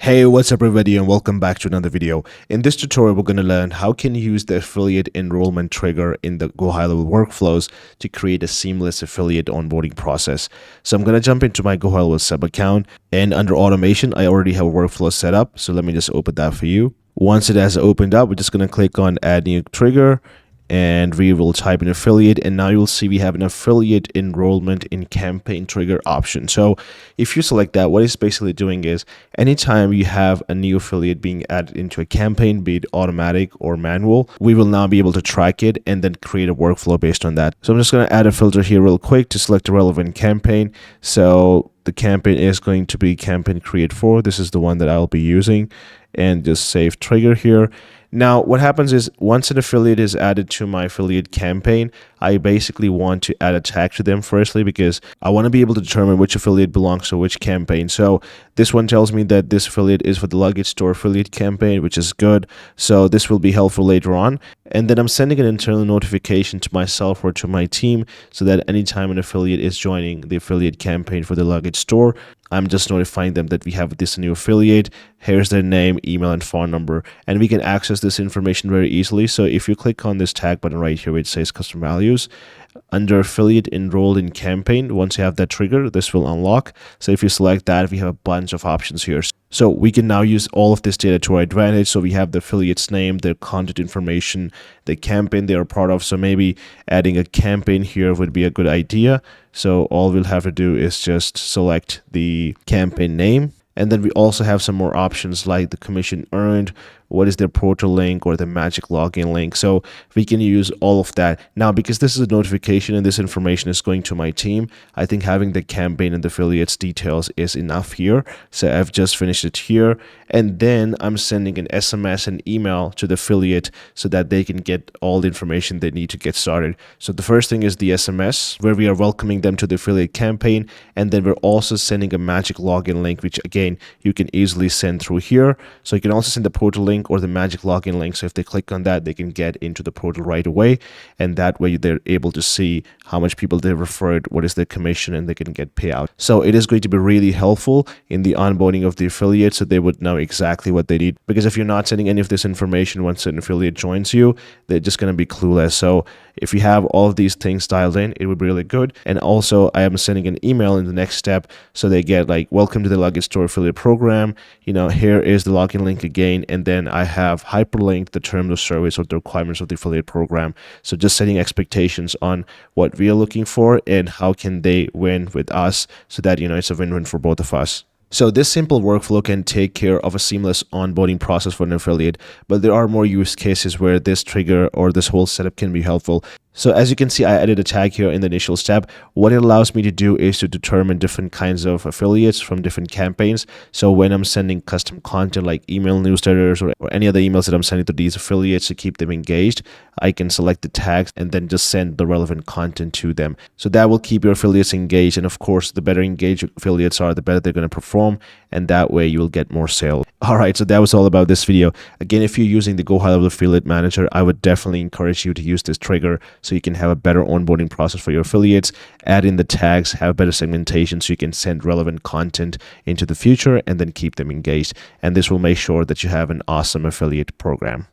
Hey, what's up everybody and welcome back to another video. In this tutorial, we're going to learn how can you use the affiliate enrollment trigger in the Go High Level workflows to create a seamless affiliate onboarding process. So I'm going to jump into my Go High Level sub account, and under automation, I already have a workflow set up. So let me just open that for you. Once it has opened up, we're just going to click on add new trigger, and we will type in affiliate, and now you'll see we have an affiliate enrollment in campaign trigger option. So if you select that, what it's basically doing is anytime you have a new affiliate being added into a campaign, be it automatic or manual, we will now be able to track it and then create a workflow based on that. So I'm just going to add a filter here real quick to select a relevant campaign. So the campaign is going to be campaign create for. This is the one that I'll be using, and just save trigger here. Now, what happens is once an affiliate is added to my affiliate campaign, I basically want to add a tag to them firstly, because I want to be able to determine which affiliate belongs to which campaign. So this one tells me that this affiliate is for the luggage store affiliate campaign, which is good. So this will be helpful later on. And then I'm sending an internal notification to myself or to my team so that anytime an affiliate is joining the affiliate campaign for the luggage store, I'm just notifying them that we have this new affiliate. Here's their name, email, and phone number. And we can access this information very easily. So if you click on this tag button right here, which says custom values, under affiliate enrolled in campaign, once you have that trigger, this will unlock. So if you select that, we have a bunch of options here. So we can now use all of this data to our advantage. So we have the affiliate's name, their contact information, the campaign they are part of. So maybe adding a campaign here would be a good idea. So all we'll have to do is just select the campaign name. And then we also have some more options like the commission earned, what is their portal link, or the magic login link. So we can use all of that. Now, because this is a notification and this information is going to my team, I think having the campaign and the affiliates details is enough here. So I've just finished it here. And then I'm sending an SMS and email to the affiliate so that they can get all the information they need to get started. So the first thing is the SMS, where we are welcoming them to the affiliate campaign. And then we're also sending a magic login link, which again, you can easily send through here. So you can also send the portal link or the magic login link. So if they click on that, they can get into the portal right away. And that way they're able to see how much people they referred, what is their commission, and they can get payout. So it is going to be really helpful in the onboarding of the affiliate, so they would know exactly what they need. Because if you're not sending any of this information once an affiliate joins you, they're just going to be clueless. So if you have all of these things dialed in, it would be really good. And also I am sending an email in the next step, so they get like, welcome to the luggage store affiliate program. You know, here is the login link again. And then I have hyperlinked the terms of service or the requirements of the affiliate program. So just setting expectations on what we are looking for and how can they win with us, so that, you know, it's a win-win for both of us. So this simple workflow can take care of a seamless onboarding process for an affiliate, but there are more use cases where this trigger or this whole setup can be helpful. So as you can see, I added a tag here in the initial step. What it allows me to do is to determine different kinds of affiliates from different campaigns. So when I'm sending custom content like email newsletters or any other emails that I'm sending to these affiliates to keep them engaged, I can select the tags and then just send the relevant content to them. So that will keep your affiliates engaged. And of course, the better engaged affiliates are, the better they're going to perform. And that way you will get more sales. All right, so that was all about this video. Again, if you're using the Go High Level Affiliate Manager, I would definitely encourage you to use this trigger so you can have a better onboarding process for your affiliates, add in the tags, have better segmentation so you can send relevant content into the future and then keep them engaged. And this will make sure that you have an awesome affiliate program.